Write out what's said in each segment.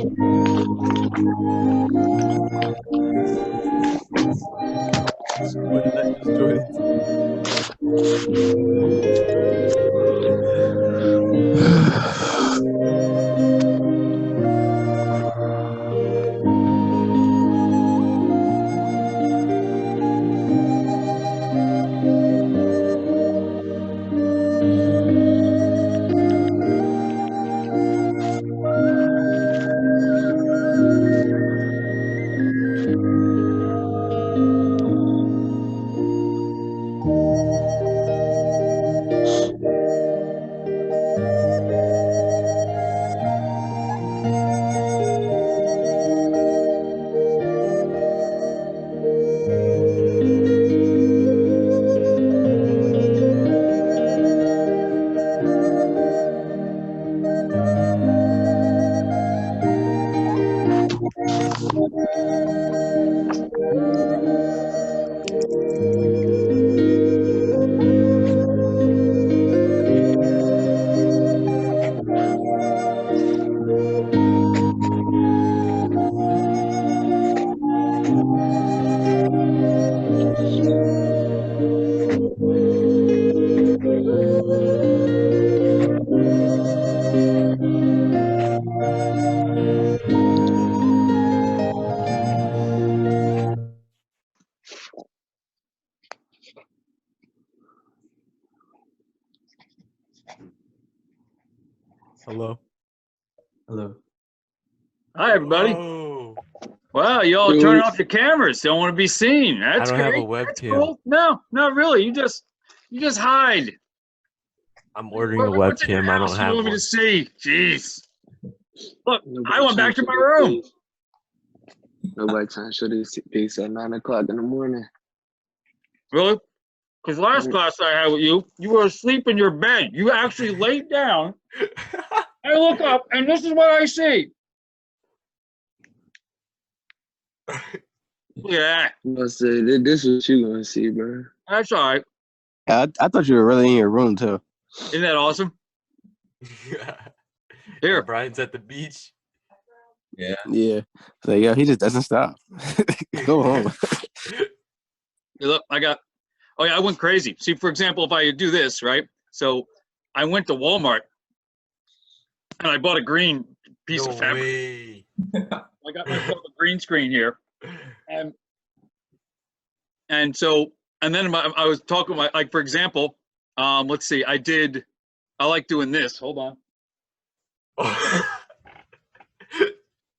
What did I just join Hello? Hello. Hi, everybody. Oh, Wow, you all turn off your cameras. Don't want to be seen. That's don't have a great. That's webcam. cool. No, not really. You just hide. I'm ordering a What's in your webcam. I house don't you have want me one. to see? Jeez. Look, Nobody I went back to trying my do room. this. Nobody trying to show this piece at 9 o'clock in the morning. Really? Because last class I had with you, you were asleep in your bed. You actually laid down. I look up, and this is what I see. Yeah, Must say this is what you gonna see, bro. that's all right. I thought you were really in your room too. Isn't that awesome? Here. Brian's at the beach. Yeah. So yeah, he just doesn't stop. Go home. Look, I got. Oh yeah, I went crazy. See, for example, if I do this, right? So I went to Walmart and I bought a green piece of fabric. Way. I got myself a green screen here, and so then I was talking about, like, for example, let's see, I like doing this. Hold on. If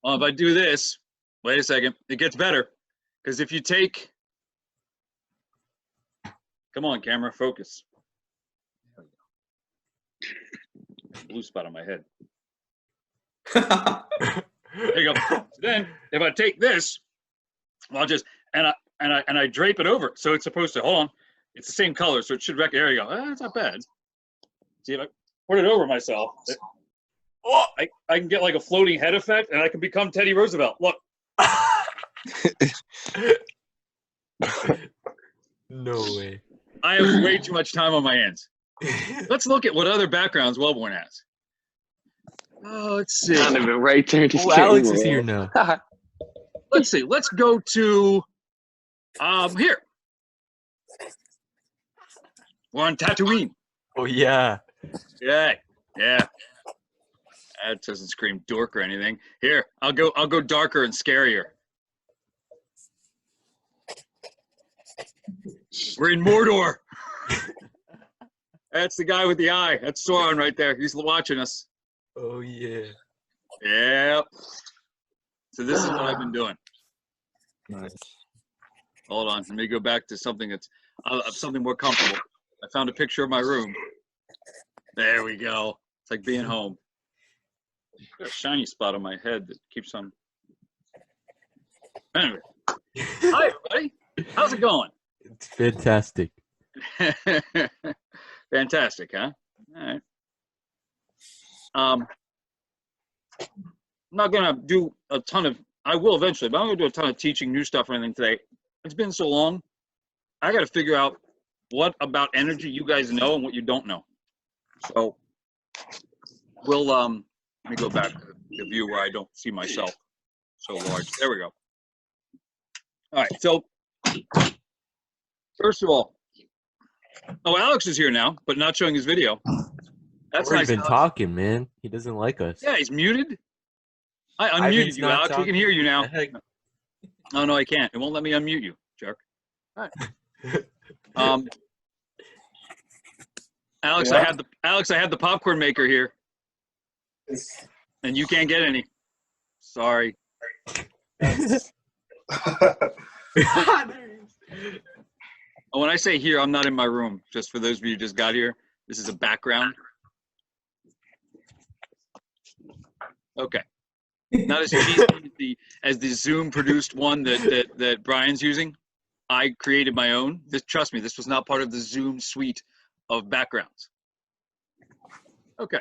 I do this, wait a second, it gets better, because if you take, come on, camera, focus. Blue spot on my head. There you go. So then, if I take this, I'll just and I drape it over, so it's supposed to, hold on, it's the same color, so it should there you go. That's not bad. See, if I put it over myself, I can get like a floating head effect, and I can become Teddy Roosevelt. Look. No way. I have way too much time on my hands. Let's look at what other backgrounds Wellborn has. Oh, let's see. Not even right turn to Alex is here now. Let's see. Let's go to here. We're on Tatooine. Oh yeah. Yeah. That doesn't scream dork or anything. Here, I'll go darker and scarier. We're in Mordor. That's the guy with the eye. That's Sauron right there. He's watching us. Oh yeah. Yep. So this is what I've been doing. Nice. Hold on. Let me go back to something that's something more comfortable. I found a picture of my room. There we go. It's like being home. There's a shiny spot on my head that keeps on. Anyway. Hi, everybody. How's it going? It's fantastic. Fantastic, huh? All right. I'm not gonna do a ton of. I will eventually, but I'm gonna do a ton of teaching new stuff or anything today. It's been so long. I got to figure out what about energy you guys know and what you don't know. So we'll let me go back to the view where I don't see myself so large. There we go. All right, so first of all, oh, Alex is here now, but not showing his video. That's We've nice. been Alex. talking, man. He doesn't like us. Yeah, he's muted. I unmuted Ivan's you, not Alex. We can hear you now. The heck? Oh, no, I can't. It won't let me unmute you, jerk. All right. Alex, Yeah. I have the popcorn maker here, and you can't get any. Sorry. When I say here, I'm not in my room. Just for those of you who just got here, this is a background. Okay. Not as cheesy as the Zoom produced one that Brian's using. I created my own. Trust me, this was not part of the Zoom suite of backgrounds. Okay.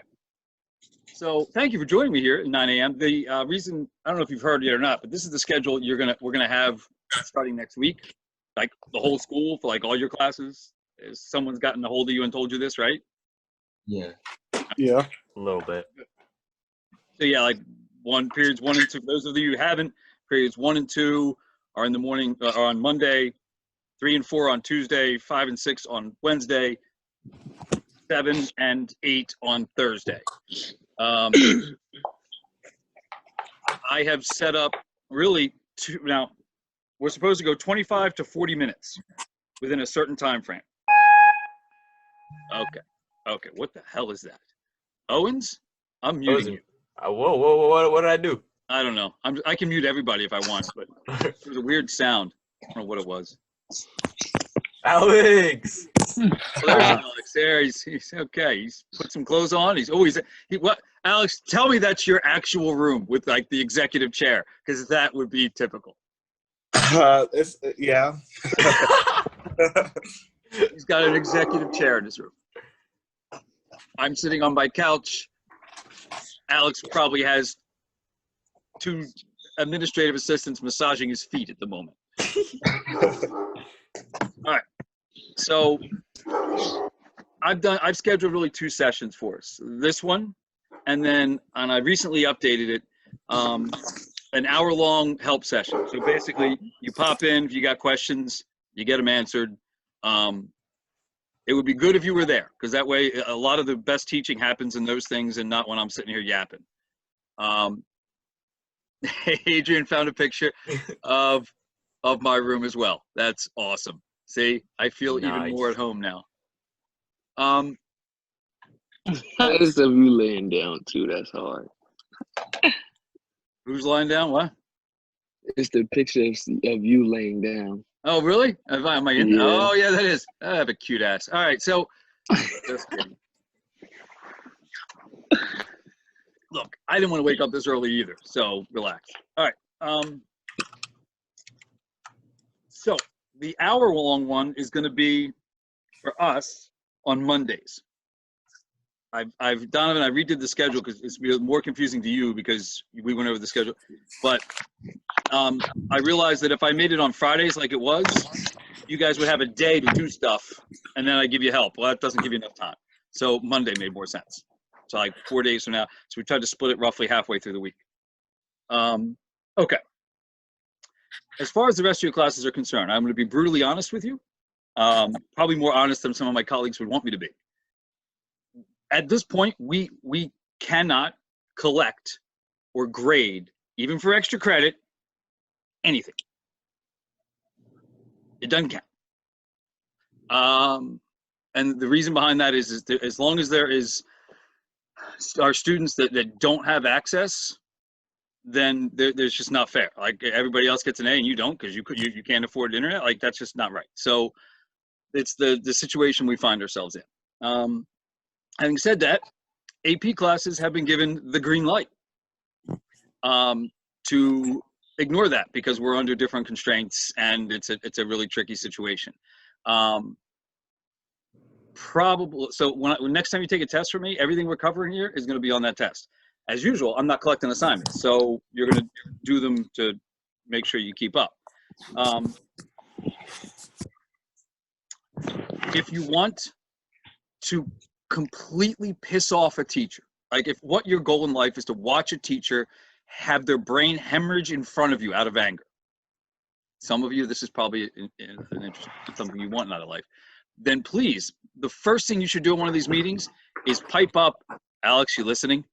So thank you for joining me here at 9 a.m. The reason, I don't know if you've heard yet or not, but this is the schedule we're gonna have starting next week, like the whole school for like all your classes. Someone's gotten a hold of you and told you this, right? Yeah, Yeah. a little bit. So yeah, like periods 1 and 2. For those of you who haven't, periods 1 and 2 are in the morning, on Monday, 3 and 4 on Tuesday, 5 and 6 on Wednesday, 7 and 8 on Thursday. I have set up really now we're supposed to go 25 to 40 minutes within a certain time frame. Okay, what the hell is that? Owens? I'm muting you. Whoa, what did I do? I don't know. I can mute everybody if I want, but there was a weird sound. I don't know what it was. Alex! Well, there's Alex there. He's okay. He's put some clothes on. What? Alex, tell me that's your actual room with like the executive chair, because that would be typical. Yeah. He's got an executive chair in his room. I'm sitting on my couch. Alex probably has 2 administrative assistants massaging his feet at the moment. All right. So I've scheduled really 2 sessions for us. This one, and I recently updated it, an hour-long help session. So basically, you pop in, if you got questions, you get them answered. It would be good if you were there, because that way a lot of the best teaching happens in those things and not when I'm sitting here yapping. Adrian found a picture of my room as well. That's awesome. See, I feel even more at home now. It's of you laying down too. That's hard. Who's lying down? What? It's the picture of you laying down. Oh, really? Am I in? Yeah. Oh, yeah, that is. I have a cute ass. All right, so just kidding. Look, I didn't want to wake up this early either, so relax. All right. So the hour-long one is going to be for us on Mondays. Donovan, I redid the schedule because it's more confusing to you because we went over the schedule. But I realized that if I made it on Fridays like it was, you guys would have a day to do stuff, and then I give you help. Well, that doesn't give you enough time. So Monday made more sense. So like 4 days from now. So we tried to split it roughly halfway through the week. Okay. As far as the rest of your classes are concerned, I'm going to be brutally honest with you. Probably more honest than some of my colleagues would want me to be. At this point, we cannot collect or grade, even for extra credit, anything. It doesn't count. And the reason behind that is that as long as there is our students that don't have access, then there's just not fair. Like everybody else gets an A and you don't because you can't afford internet. Like that's just not right. So it's the situation we find ourselves in. Having said that, AP classes have been given the green light to ignore that because we're under different constraints and it's a really tricky situation. Probably, so when next time you take a test from me, everything we're covering here is going to be on that test. As usual, I'm not collecting assignments, so you're going to do them to make sure you keep up. If you want to completely piss off a teacher, Like if what your goal in life is to watch a teacher have their brain hemorrhage in front of you out of anger. Some of you, this is probably an interest, something you want out of life. Then please, the first thing you should do in one of these meetings is pipe up, Alex, you listening?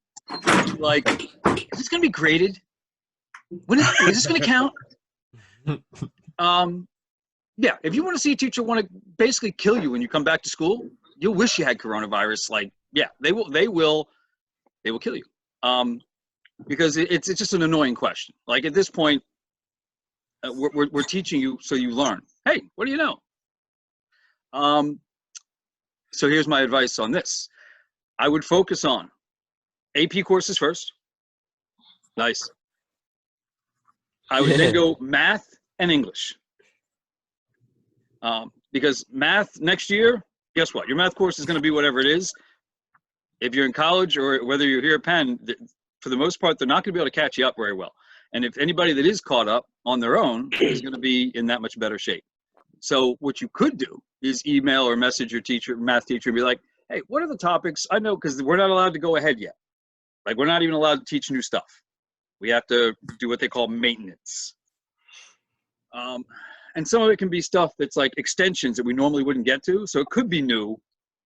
Like, is this going to be graded? Is this going to count? Yeah, if you want to see a teacher want to basically kill you when you come back to school, you'll wish you had coronavirus. Like, yeah, they will kill you. Because it's just an annoying question. Like at this point, we're teaching you so you learn. Hey, what do you know? So here's my advice on this. I would focus on AP courses first. Nice. I would then go math and English. Because math next year, guess what? Your math course is going to be whatever it is. If you're in college or whether you're here at Penn, for the most part, they're not going to be able to catch you up very well. And if anybody that is caught up on their own is going to be in that much better shape. So what you could do is email or message your teacher, math teacher, and be like, hey, what are the topics? I know, because we're not allowed to go ahead yet. Like we're not even allowed to teach new stuff. We have to do what they call maintenance. And some of it can be stuff that's like extensions that we normally wouldn't get to. So it could be new,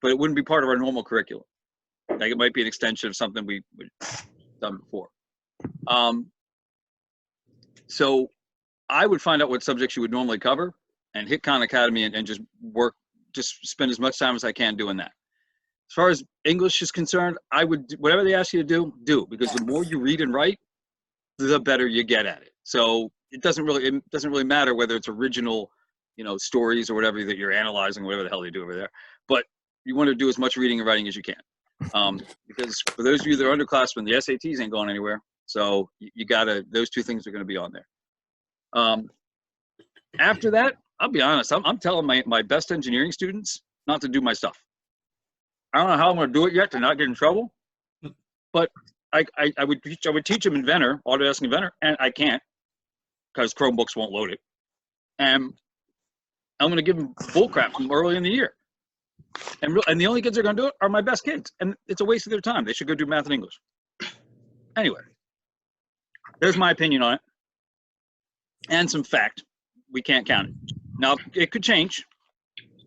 but it wouldn't be part of our normal curriculum. Like it might be an extension of something we've done before. So I would find out what subjects you would normally cover and hit Khan Academy and just spend as much time as I can doing that. As far as English is concerned, I would, whatever they ask you to do, because the more you read and write, the better you get at it. So it doesn't really matter whether it's original, stories or whatever that you're analyzing, whatever the hell they do over there. But you want to do as much reading and writing as you can. Because for those of you that are underclassmen, the SATs ain't going anywhere. So you gotta, those two things are going to be on there. After that, I'll be honest, I'm telling my best engineering students not to do my stuff. I don't know how I'm going to do it yet to not get in trouble, but I would teach them Inventor, Autodesk Inventor, and I can't because Chromebooks won't load it. And I'm going to give them bullcrap from early in the year. And the only kids that are going to do it are my best kids. And it's a waste of their time. They should go do math and English. Anyway, there's my opinion on it. And some fact. We can't count it. Now, it could change.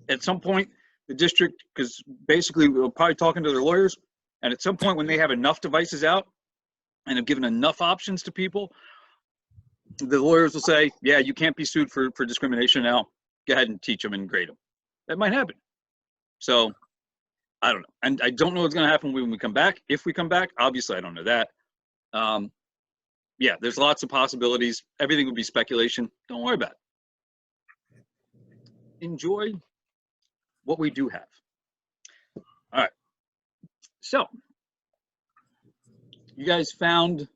At some point, the district, because basically we're probably talking to their lawyers, and at some point when they have enough devices out and have given enough options to people, the lawyers will say, yeah, you can't be sued for discrimination now. Go ahead and teach them and grade them. That might happen. So, I don't know. And I don't know what's going to happen when we come back. If we come back, obviously I don't know that. Yeah, there's lots of possibilities. Everything would be speculation. Don't worry about it. Enjoy what we do have. All right. So, you guys found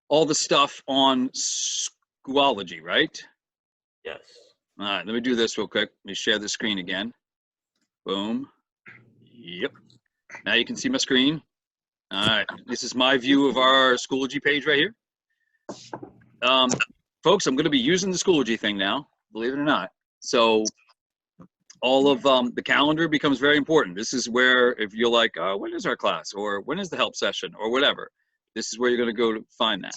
all the stuff on Schoology, right? Yes. All right, let me do this real quick. Let me share the screen again. Boom. Yep. Now you can see my screen. All right, this is my view of our Schoology page right here. Folks, I'm going to be using the Schoology thing now, believe it or not. So all of the calendar becomes very important. This is where if you're like, oh, when is our class? Or when is the help session? Or whatever. This is where you're going to go to find that.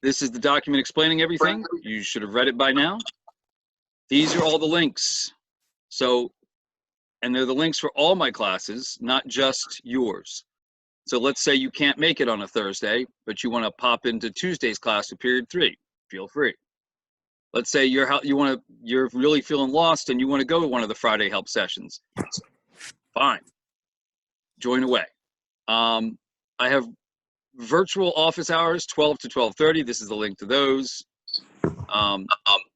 This is the document explaining everything. You should have read it by now. These are all the links. So, and they're the links for all my classes, not just yours. So let's say you can't make it on a Thursday, but you want to pop into Tuesday's class of period 3. Feel free. Let's say you're really feeling lost and you want to go to one of the Friday help sessions. Fine. Join away. I have virtual office hours, 12 to 12:30. This is the link to those.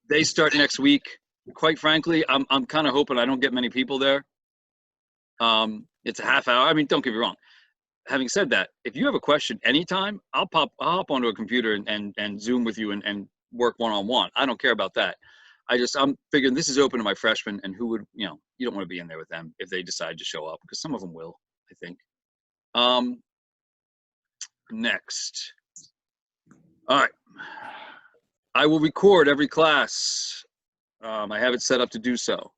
They start next week. Quite frankly, I'm kind of hoping I don't get many people there. It's a half hour. I mean, don't get me wrong. Having said that, if you have a question anytime, I'll hop onto a computer and Zoom with you and work one-on-one. I don't care about that. I'm figuring this is open to my freshmen, and who would, you don't want to be in there with them if they decide to show up, because some of them will, I think. Next. All right. I will record every class. I have it set up to do so.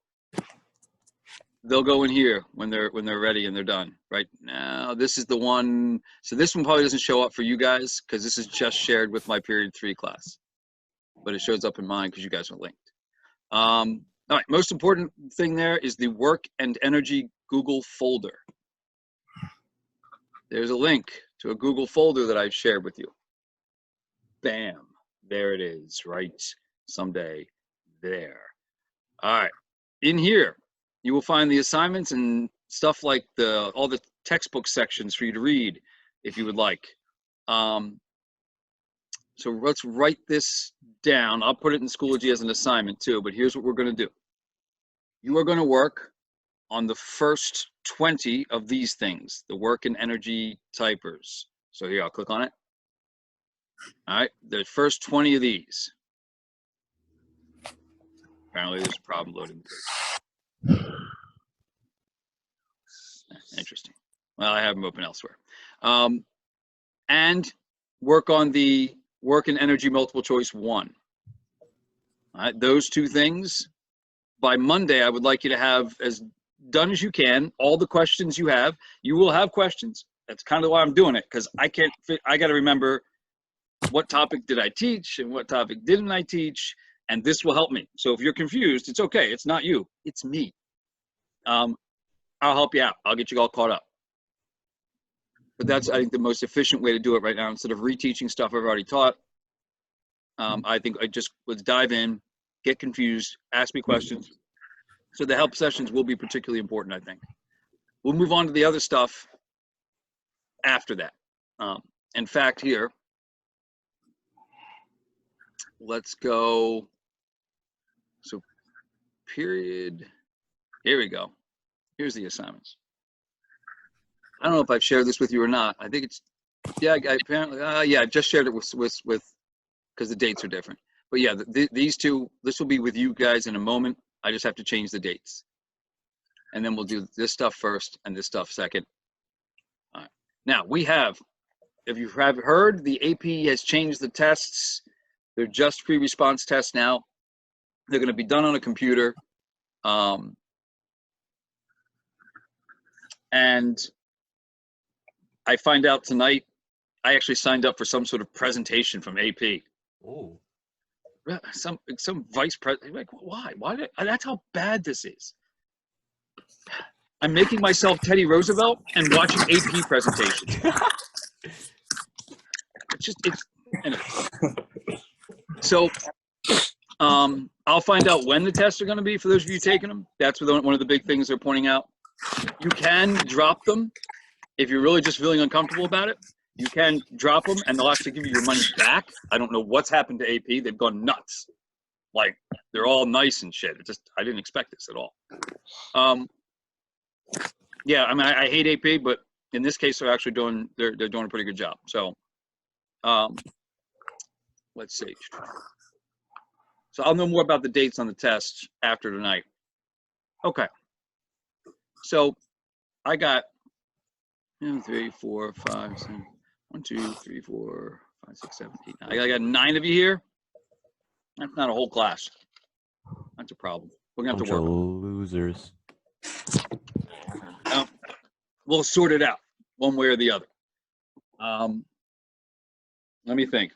they'll go in here when they're ready and they're done. Right now, this is the one. So this one probably doesn't show up for you guys because this is just shared with my period 3 class, but it shows up in mine because you guys are linked. All right, most important thing there is the work and energy Google folder. There's a link to a Google folder that I've shared with you. Bam, there it is, right someday there. All right, in here, you will find the assignments and stuff like all the textbook sections for you to read if you would like. So let's write this down. I'll put it in Schoology as an assignment too, but here's what we're gonna do. You are gonna work on the first 20 of these things, the work and energy typers. So here, I'll click on it. All right, the first 20 of these. Apparently there's a problem loading. Interesting. Well, I have them open elsewhere. And work on the work and energy multiple choice 1. All right, those 2 things. By Monday, I would like you to have as done as you can, all the questions you have. You will have questions. That's kind of why I'm doing it, because I got to remember what topic did I teach and what topic didn't I teach, and this will help me. So if you're confused, it's okay. It's not you, it's me. I'll help you out. I'll get you all caught up. But that's, I think, the most efficient way to do it right now. Instead of reteaching stuff I've already taught, I think let's dive in, get confused, ask me questions. So the help sessions will be particularly important, I think. We'll move on to the other stuff after that. In fact, here, let's go. So period, here we go. Here's the assignments. I don't know if I've shared this with you or not. I think it's, yeah, apparently, yeah, I just shared it with, because the dates are different. But yeah, these 2, this will be with you guys in a moment. I just have to change the dates. And then we'll do this stuff first and this stuff second. All right. Now we have, if you have heard, the AP has changed the tests. They're just pre-response tests now. They're gonna be done on a computer. And I find out tonight, I actually signed up for some sort of presentation from AP. Oh. Some vice president, like, why? That's how bad this is. I'm making myself Teddy Roosevelt and watching AP presentations. Anyway. So, I'll find out when the tests are going to be for those of you taking them. That's one of the big things they're pointing out. You can drop them if you're really just feeling uncomfortable about it. You can drop them and they'll actually give you your money back. I don't know what's happened to AP. They've gone nuts. Like, they're all nice and shit. I didn't expect this at all. Yeah, I mean, I hate AP, but in this case, they're actually doing a pretty good job. So, let's see. So I'll know more about the dates on the tests after tonight. Okay. So I got 1, 2, 3, 4, 5, 6, 1, 2, 3, 4, 5, 6, 7, 8, 9. I got 9 of you here. That's not a whole class. That's a problem. We're gonna have to work. Losers. We'll sort it out one way or the other. Let me think.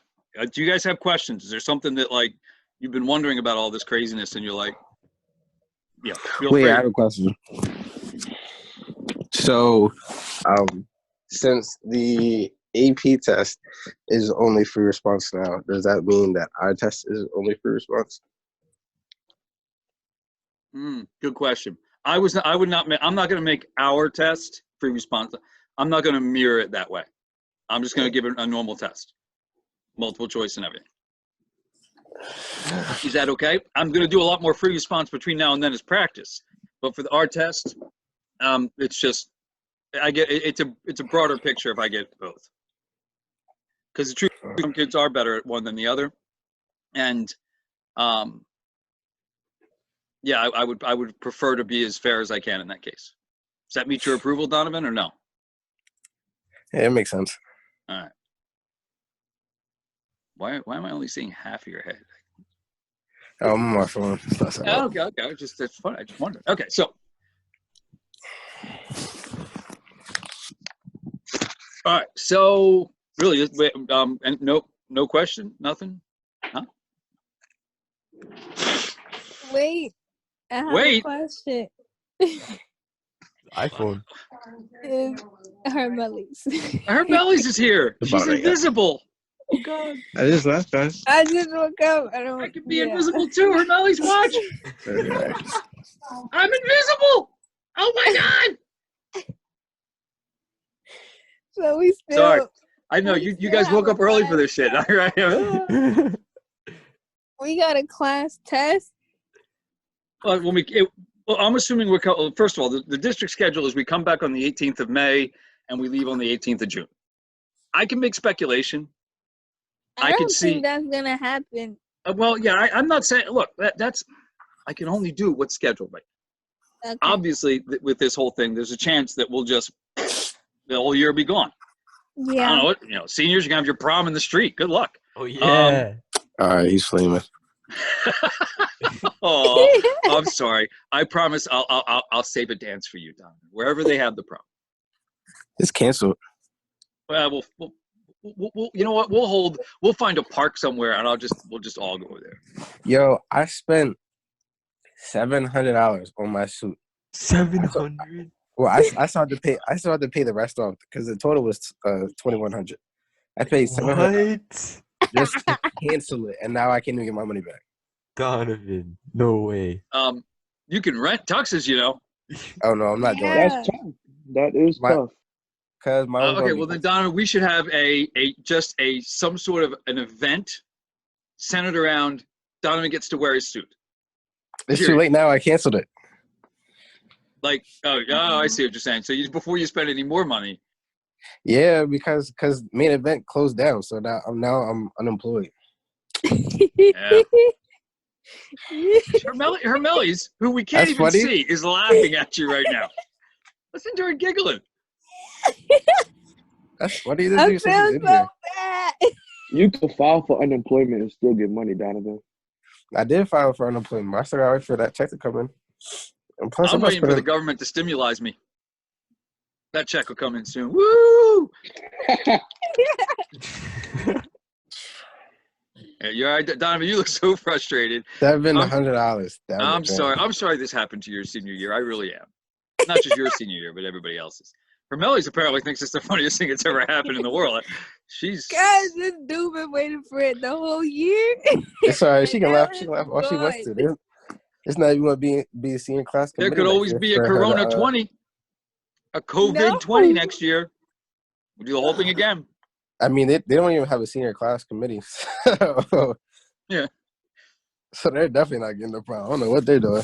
Do you guys have questions? Is there something that, like, you've been wondering about all this craziness and you're like, yeah, feel free. Wait, I have a question. So, since the AP test is only free response now, does that mean that our test is only free response? Good question. I'm not going to make our test free response. I'm not going to mirror it that way. I'm just going to give it a normal test, multiple choice and everything. Is that okay? I'm going to do a lot more free response between now and then as practice, but for our test, it's just, it's a broader picture if I get both. Because the truth, some kids are better at one than the other, and yeah, I would prefer to be as fair as I can in that case. Does that meet your approval, Donovan, or no? Yeah, it makes sense. All right. Why am I only seeing half of your head? Oh, I'm on my phone. Okay. That's fun. I just wondered. Okay, so All right. So really, and no question, nothing. Wait, I have Wait. a question. iPhone. Is Hermelis. Her bellies is here. The She's bottom, yeah. invisible. Oh God. I just left, guys. I just woke up. I could be invisible too. Her bellies, watch. Alright. I'm invisible. Oh my God. So we still. Sorry. I know we you still guys have woke a up early for class this shit. test. All right. We got a class test. Well, I'm assuming first of all, the district schedule is we come back on the 18th of May and we leave on the 18th of June. I can make speculation. I could don't see. think that's gonna happen. Well, yeah, I'm not saying. Look, that's. I can only do what's scheduled. Right. Okay. Obviously, with this whole thing, there's a chance that we'll just the whole year be gone. I Yeah. don't know what seniors. You can have your prom in the street. Good luck. Oh yeah. Alright, he's flaming. Oh, I'm sorry. I promise I'll save a dance for you, Don. Wherever they have the prom. It's canceled. Well, we'll you know what? We'll find a park somewhere, and we'll just all go there. Yo, I spent $700 on my suit. 700. Well, I still had to pay. I still had to pay the rest off because the total was $2,100. I paid $700 What? just to cancel it, and now I can't even get my money back. Donovan. No way. You can rent tuxes, Oh no, I'm not doing Yeah. it. That's tough. That is My- tough. Cause my Okay, well then, Donovan, we should have some sort of an event centered around Donovan gets to wear his suit. it's too late now. I canceled it. Like, I see what you're saying. So before you spend any more money. Yeah, because main event closed down, so now I'm unemployed. Yeah. Hermelis, who we can't That's even funny. see, is laughing at you right now. Listen to her giggling. That's funny. I feel so bad. You can file for unemployment and still get money, Donovan. I did file for unemployment. I still gotta wait for that check to come in. And plus, I'm not waiting for the spending- government to stimulate me. That check will come in soon. Woo! Yeah, you're right, Donovan. You look so frustrated. $700. I'm sorry. I'm sorry this happened to your senior year. I really am. Not just your senior year, but everybody else's. Hermelis apparently thinks it's the funniest thing that's ever happened in the world. She's. Guys, this dude been waiting for it the whole year. It's all right. She can Now laugh. it's She can laugh all she wants to. gone. It's not even going to be a senior class. There committee could next always year be a for her to, Corona 20, a COVID 20 next year. We'll do the whole thing again. I mean, they don't even have a senior class committee. So, Yeah. So they're definitely not getting the prom. I don't know what they're doing.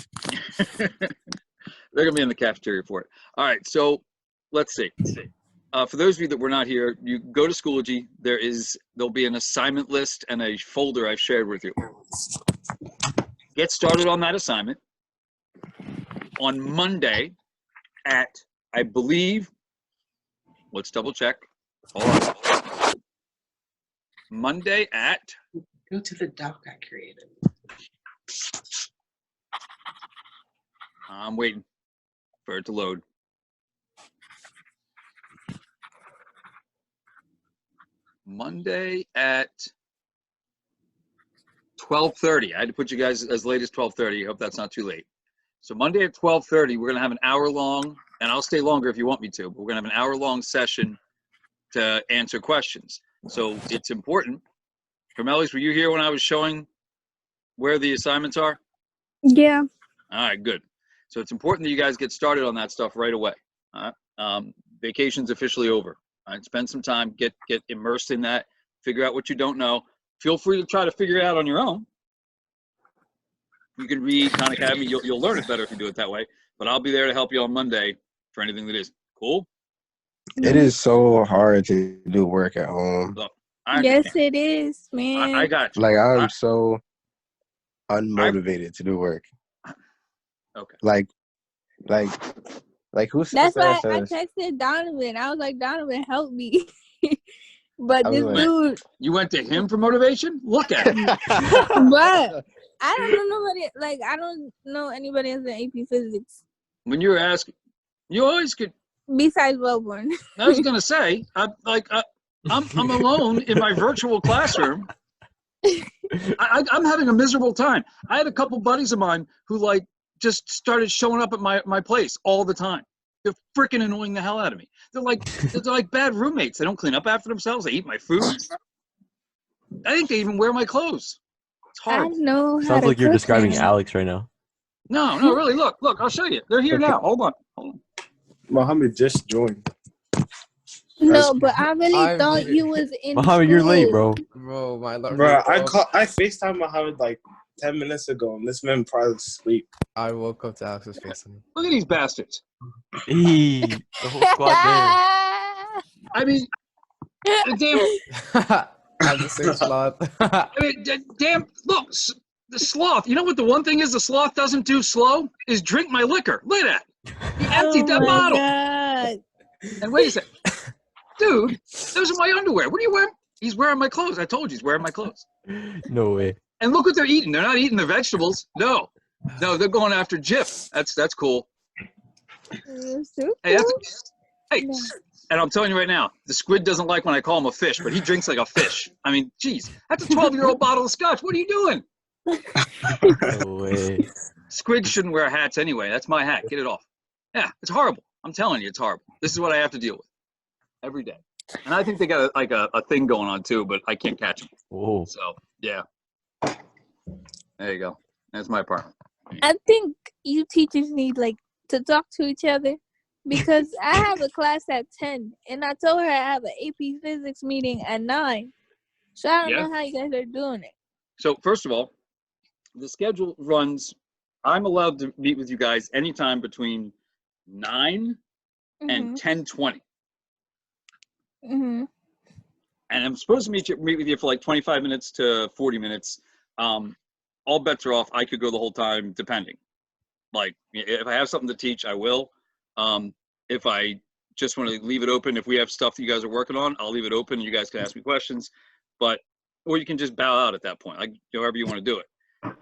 They're gonna be in the cafeteria for it. All right, so let's see. For those of you that were not here, you go to Schoology. There'll be an assignment list and a folder I've shared with you. Get started on that assignment on Monday at, I believe, let's double check. Hold on. Monday at, Go to the doc I created. I'm waiting for it to load. Monday at 12:30. I had to put you guys as late as 12:30. I hope that's not too late. So Monday at 12:30, we're gonna have an hour-long, and I'll stay longer if you want me to, but we're gonna have an hour-long session to answer questions. So it's important. Hermelis, were you here when I was showing where the assignments are? Yeah. All right, good. So it's important that you guys get started on that stuff right away. All right? Vacation's officially over. All right, spend some time, get immersed in that, figure out what you don't know. Feel free to try to figure it out on your own. You can read Khan Academy. You'll learn it better if you do it that way. But I'll be there to help you on Monday for anything that is. Cool? It is so hard to do work at home. Look, Yes, it is, man. I got you. Like I'm so unmotivated to do work. Okay. Like who's That's why that I says- texted Donovan. I was like, Donovan, help me. But I was this like- dude, You went to him for motivation? Look at him. but I don't know nobody. Like, I don't know anybody else in AP Physics. When you're asking, you always could. Besides Wellborn. I was gonna say, I'm alone in my virtual classroom. I'm having a miserable time. I had a couple buddies of mine who like just started showing up at my place all the time. They're freaking annoying the hell out of me. They're like bad roommates. They don't clean up after themselves. They eat my food. I think they even wear my clothes. It's I horrible. know how Sounds to like you're cook describing now. Alex right now. No, really. Look. I'll show you. They're here now. Hold on. Mohammed just joined. No, but I really I'm thought here. you was in Muhammad, you're late, school. bro. Bro, my alarm. Bro, went off. I FaceTime Mohammed like 10 minutes ago, and this man probably asleep. I woke up to Alex's FaceTime. Look at these bastards. Hey, the whole squad I mean, damn. I'm the same slot. I mean, damn. Look, the sloth. You know what the one thing is the sloth doesn't do slow is drink my liquor. Look at that. He emptied that bottle. God. And wait a second. Dude, those are my underwear. What are you wearing? He's wearing my clothes. I told you he's wearing my clothes. there. No way. And look what they're eating. They're not eating the vegetables. No, they're going after Jif. That's cool. Hey, hey. No. And I'm telling you right now, the squid doesn't like when I call him a fish, but he drinks like a fish. I mean, geez, that's a 12-year-old bottle of scotch. What are you doing? No way. Squid shouldn't wear hats anyway. That's my hat. Get it off. Yeah, it's horrible. I'm telling you, it's horrible. This is what I have to deal with every day. And I think they got a thing going on too, but I can't catch them. Whoa. So yeah, there you go. That's my apartment. I think you teachers need like to talk to each other because I have a class at 10 and I told her I have an AP physics meeting at 9. So I don't Yeah. know how you guys are doing it. So first of all, the schedule runs. I'm allowed to meet with you guys anytime between 9 and 10:20, Mm-hmm. and I'm supposed to meet with you for like 25 minutes to 40 minutes. All bets are off. I could go the whole time, depending. Like if I have something to teach, I will. If I just want to leave it open, if we have stuff that you guys are working on, I'll leave it open. You guys can ask me questions, or you can just bow out at that point, like however you want to do it.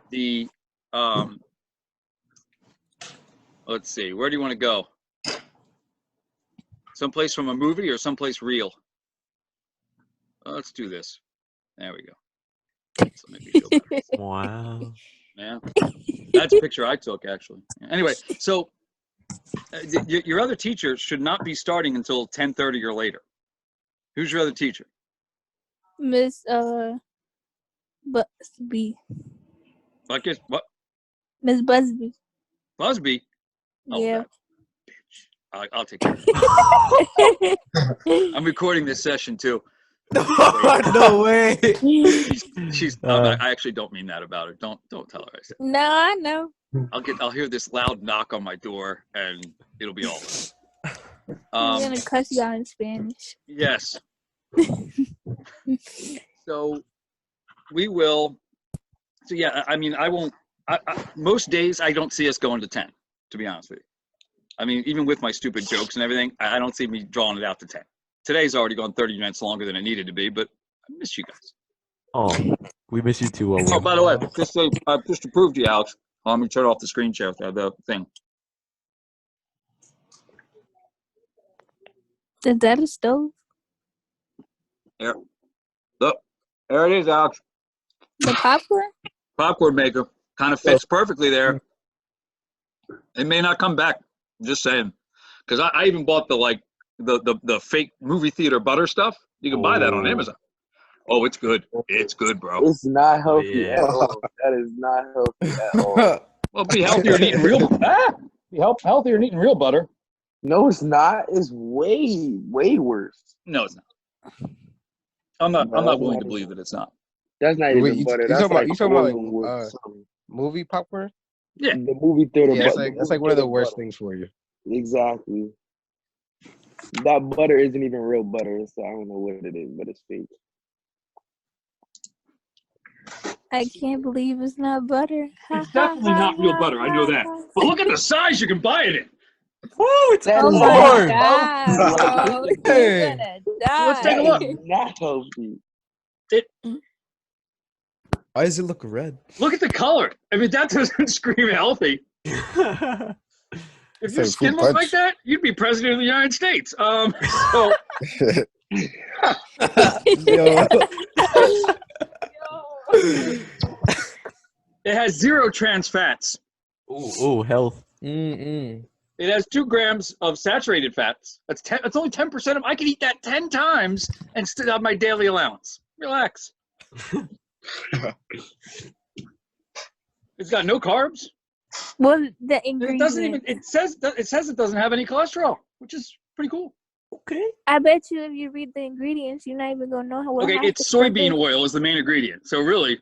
The let's see, where do you want to go? Someplace from a movie or someplace real? Let's do this. There we go. So maybe feel better. Wow. Yeah, that's a picture I took actually. Anyway, so your other teacher should not be starting until 10:30 or later. Who's your other teacher? Miss Busby. I guess what? Miss Busby. Busby. Oh, Yeah. that I'll take care of it. I'm recording this session too. No way. She's. I actually don't mean that about her. Don't tell her I said. No, I know. I'll hear this loud knock on my door and it'll be all. I'm gonna cuss you out in Spanish. Yes. So we will. So yeah, I mean, I won't. Most days I don't see us going to 10. To be honest with you, I mean, even with my stupid jokes and everything, I don't see me drawing it out to 10. Today's already gone 30 minutes longer than it needed to be, but I miss you guys. Oh, we miss you too. Oh, by the way, just to prove to you, Alex, let me turn off the screen share, the thing. Is that a stove? Here. Look, there it is, Alex. The popcorn? Popcorn maker. Kind of fits perfectly there. It may not come back. I'm just saying. Because I even bought the fake movie theater butter stuff. You can buy that on Amazon. Oh, it's good. It's good, bro. It's not healthy Yeah. at all. That is not healthy at all. Well, be healthier than eating real. Be healthier than eating real butter. No, it's not. It's way, way worse. No, it's not. I'm not willing to believe that it's not. That's not even Wait, you butter. talking That's about- like you talking about, oil like, with something. Movie popcorn? Yeah. The movie theater. Yeah, butter. that's like one of the worst things for you. Exactly. That butter isn't even real butter, so I don't know what it is, but it's fake. I can't believe it's not butter. It's definitely not real butter. I know that. But look at the size you can buy it in. Woo, it's That Oh is my corn. God, bro. Hey. You're gonna die. Let's take a look. That is not healthy. Why does it look red? Look at the color. I mean, that doesn't scream healthy. If Say your fruit skin looked like punch. that, you'd be president of the United States. So Yo. it has 0 trans fats. Ooh, health. Mm-mm. It has 2 grams of saturated fats. That's only 10% of. I can eat that 10 times and still have my daily allowance. Relax. It's got no carbs. Well, the It ingredients. doesn't even. It says it doesn't have any cholesterol, which is pretty cool. Okay. I bet you if you read the ingredients, you're not even gonna know how. Okay, it's soybean oil is the main ingredient. So really,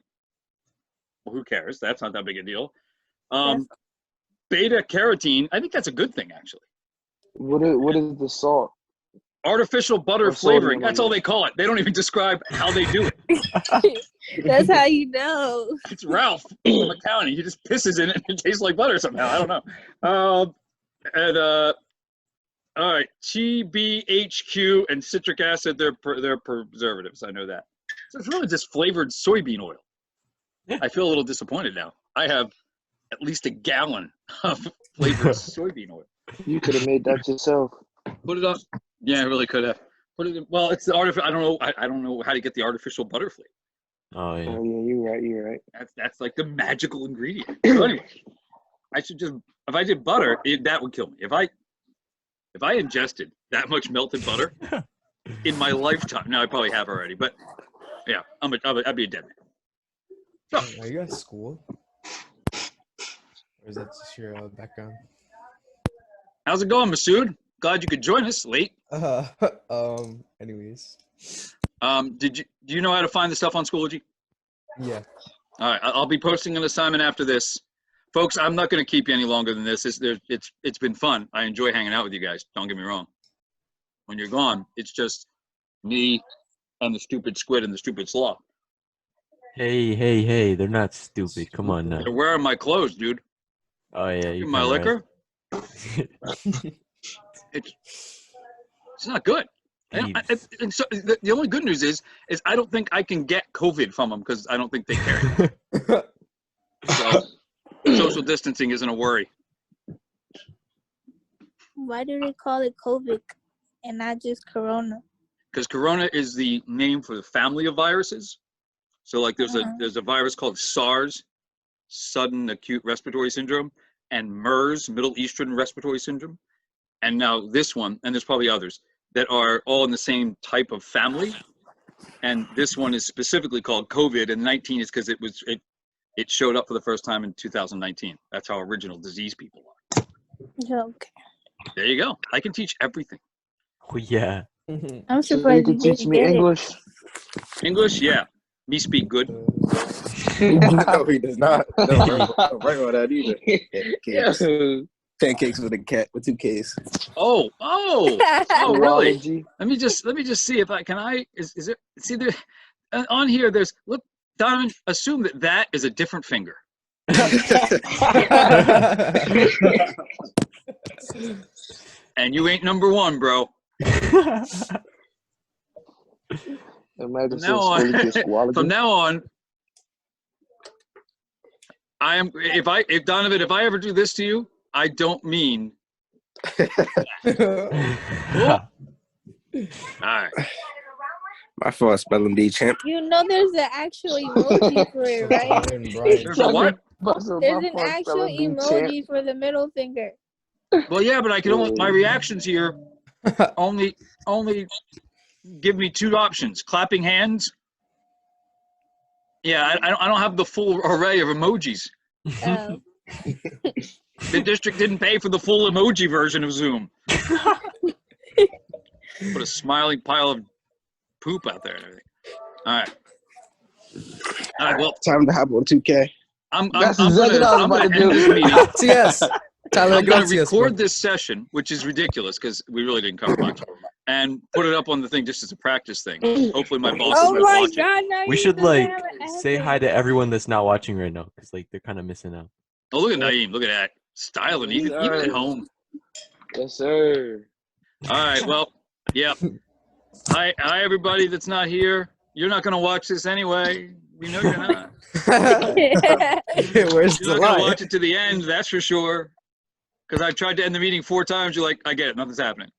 well, who cares? That's not that big a deal. Beta carotene. I think that's a good thing, actually. What is the salt? Artificial butter Or sodium flavoring. That's on all it. they call it. They don't even describe how they do it. That's how you know. It's Ralph from accounting. He just pisses in it and it tastes like butter somehow. I don't know. All right, TBHQ and citric acid. They're preservatives. I know that. So it's really just flavored soybean oil. I feel a little disappointed now. I have at least a gallon of flavored soybean oil. You could have made that yourself. Put it on. Yeah, I really could have. Put it in. Well, it's the artificial. I don't know. I don't know how to get the artificial butter flavor. Oh yeah. Oh yeah, you're right. That's like the magical ingredient. So anyway, I should just if I did butter, that would kill me. If I ingested that much melted butter in my lifetime, now I probably have already, but yeah, I'd be a dead man. So, Are you at school? Or is that just your background? how's it going, Masood? Glad you could join us late. Anyways. Do you know how to find the stuff on Schoology? Yeah. All right, I'll be posting an assignment after this. Folks, I'm not going to keep you any longer than this. It's been fun. I enjoy hanging out with you guys. Don't get me wrong. When you're gone, it's just me and the stupid squid and the stupid sloth. Hey, they're not stupid. Come on now. They're wearing my clothes, dude. Oh yeah, you My liquor. It's not good. And so the only good news is I don't think I can get COVID from them because I don't think they carry it. So social distancing isn't a worry. Why do they call it COVID and not just Corona? Because Corona is the name for the family of viruses. So like there's a virus called SARS, sudden acute respiratory syndrome, and MERS, Middle Eastern respiratory syndrome. And now this one, and there's probably others that are all in the same type of family. And this one is specifically called COVID, and 19 is because it showed up for the first time in 2019. That's how original disease people are. Okay. There you go. I can teach everything. Oh, yeah. I'm So you surprised you could teach didn't me get English. English, yeah. Me speak good. No, he does not. Don't write on that either. Pancakes. Yeah. Pancakes with a cat with 2 Ks. Oh, it. really? Zoology. Let me just see if is it see there on here there's look Donovan, assume that is a different finger. And you ain't number 1, bro. Imagine From now on, I am if Donovan, if I ever do this to you, I don't mean. All right. My fault, spelling bee champ. You know there's an actual emoji for it, right? There's a what? There's an actual emoji for the middle finger. Well, yeah, but I can only my reactions here only give me 2 options: clapping hands. Yeah, I don't have the full array of emojis. Oh. The district didn't pay for the full emoji version of Zoom. Put a smiling pile of poop out there and everything. All right. Well, Time to hop on 2K. I'm That's gonna exactly what I was about end to do. this meeting. Yes. Tyler, I'm going to gracias, record bro. this session, which is ridiculous because we really didn't cover much, and put it up on the thing just as a practice thing. Hopefully my bosses Oh will my watch it. god, now We you should just like have an say hi to everyone that's not watching right now because like they're kind of missing out. Oh, look at Naeem. Look at that. Styling, even at home. Yes, sir. All right, well, yeah. Hi, everybody that's not here. You're not going to watch this anyway. We know you're not. Where's You're the not going to lie? watch it to the end, that's for sure. Because I tried to end the meeting 4 times. You're like, I get it. Nothing's happening.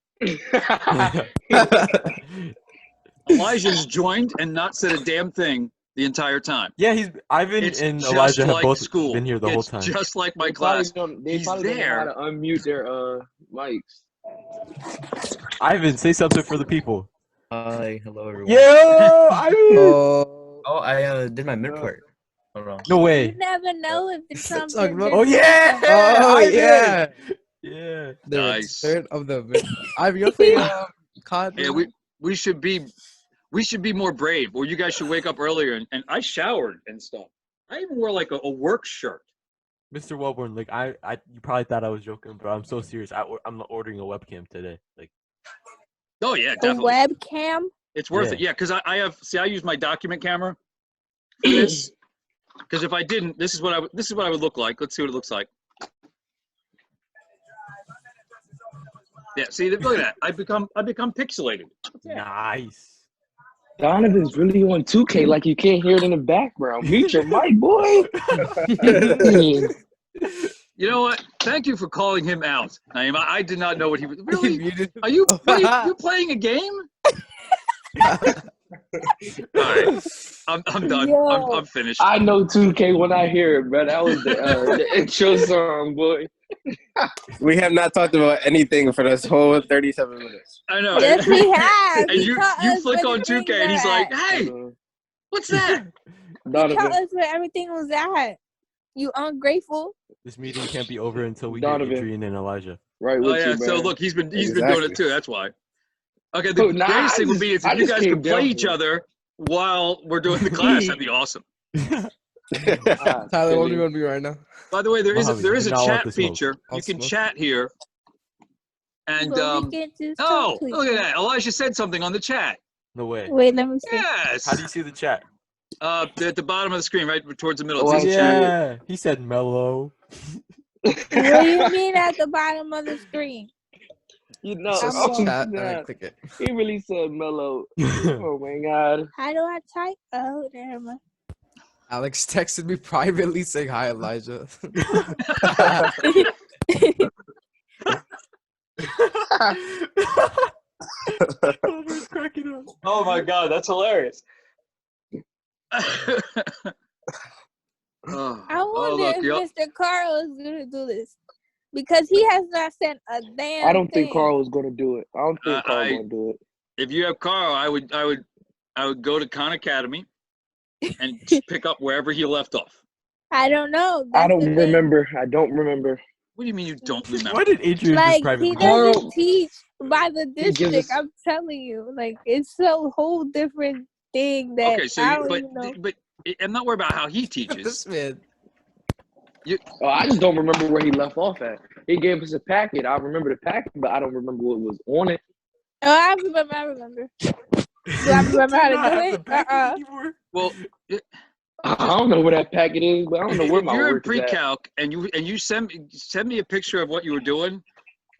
Elijah's joined and not said a damn thing the entire time. Yeah, Ivan It's and just Elijah have like both school. been here the whole It's time. just like my They probably class. they He's probably don't know how there. to unmute their mics. Ivan, say something for the people. Hi, hello everyone. Yo, Ivan! Oh, Oh, I did my mid No. part. Hold on. No You way. never know if the trumpet Talk about- Oh yeah! oh Ivan! yeah. Yeah. The Nice. return of the. Ivy, you'll play COD. Yeah, we should be more brave, or you guys should wake up earlier. And I showered and stuff. I even wore like a work shirt. Mr. Wellborn, like you probably thought I was joking, but I'm so serious. I'm ordering a webcam today. Like, Oh yeah, A definitely. webcam? It's worth it. Yeah, because I use my document camera for this. Because if I didn't, this is what I would look like. Let's see what it looks like. Yeah, see, look at that. I become pixelated. nice. Donovan's really on 2K, like you can't hear it in the background. Mute your mic, boy. You know what? Thank you for calling him out. I did not know what he was. Really? Muted. Are you playing a game? All right, I'm done. Yo. I'm finished. I know 2K when I hear it, bro. That was the intro song, boy. We have not talked about anything for this whole 37 minutes. I know. Yes, we have. And He you taught us flick where on the 2K things and he's are like, at. "Hey, what's that?" He taught Donovan, us where everything was at. You ungrateful? This meeting can't be over until we Donovan. get Adrian and Elijah. right Oh with yeah. you, bro. So look, he's been doing Exactly. it too. That's why. Okay. The Oh, nah, greatest thing would be is I if you just guys came could play down each here. other while we're doing the class. That'd be awesome. Ah, Tyler, what do silly. you want to be right now? By the way, there is a Mojave, you do not want chat the smoke. feature. I'll You can smoke. chat here. And But we can just oh, talk to each look at other. that! Elijah said something on the chat. No way. Wait, let me see. Yes. How do you see the chat? At the bottom of the screen, right towards the middle. Oh, It I says see chat. Yeah, he said mellow. What do you mean at the bottom of the screen? You know, Just oh, chat and snap. then click it. He really said mellow. Oh my god. How do I type? Oh, there my. Alex texted me privately saying hi, Elijah. Over's cracking up. Oh my god, that's hilarious. Oh, I wonder look, if y'all- Mr. Carl is gonna do this because he has not sent a damn. I don't think thing. Carl was gonna do it. I don't think Carl I- gonna do it. if you have Carl, I would go to Khan Academy and just pick up wherever he left off. I don't know. I That's don't the thing. remember. I don't remember. What do you mean you don't remember? Why did Adrian just Like Carl- he privately? doesn't teach by the He gives district. us- I'm telling you, like it's a whole different thing that Okay, so I you, don't but even know. but I'm not worried about how he teaches. This man. Oh, I just don't remember where he left off at. He gave us a packet. I remember the packet, but I don't remember what was on it. Oh, I remember. I remember. Do I remember how to do it? Well, I don't know where that packet is, but I don't know where if my you're in work is at. pre-calc and you send me a picture of what you were doing,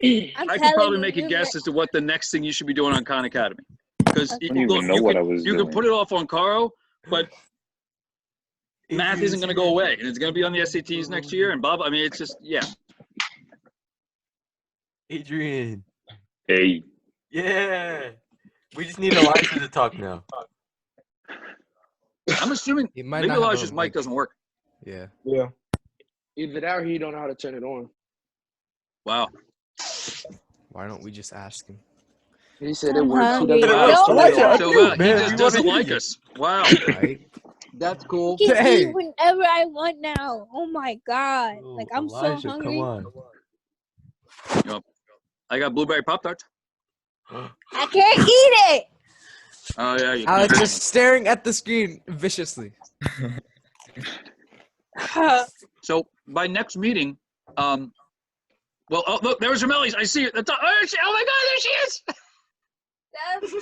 I'm I could telling probably you, make a you guess as to what the next thing you should be doing on Khan Academy. Because I look, don't even know you what can, I was you can doing. put it off on Caro, but math isn't going to go away, and it's going to be on the SATs next year. And Bob, I mean, it's just Adrian. Hey, Yeah. We just need Elijah to talk now. I'm assuming He might maybe not have a Elijah's mic doesn't work. Yeah. Yeah. Either that or he don't know how to turn it on. Wow. Why don't we just ask him? He said it I'm works. He hungry. doesn't know Wow. how to Elijah, turn it I on. So knew, he man. just We doesn't wanted like you. us. Wow. Right? That's cool. I can Hey. eat whenever I want now. Oh my god! Oh, Like I'm Elijah, so hungry. Come on. I got blueberry Pop-Tarts. I can't eat it. Oh, yeah. You Alex can. is staring at the screen viciously. So by next meeting, well, oh, look, there's Ramelis. I see it. Oh my God, there she is.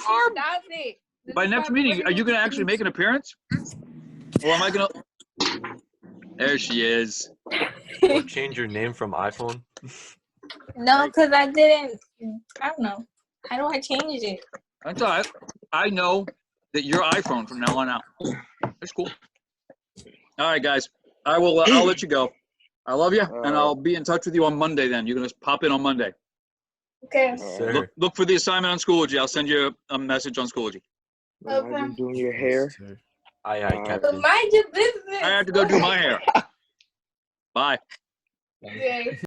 Stop it. By next meeting, are you going to actually make an appearance? Or am I going to? There she is. Or change your name from iPhone. No, because I didn't. I don't know. How do I change it? That's all right. I know that you're iPhone from now on out. That's cool. All right, guys. I'll let you go. I love you, and I'll be in touch with you on Monday. Then you're gonna pop in on Monday. Okay. Sir. Look for the assignment on Schoology. I'll send you a message on Schoology. Imagine doing your hair. Aye, Uh, Captain. Mind your business. I have to go do my hair. Bye. Okay.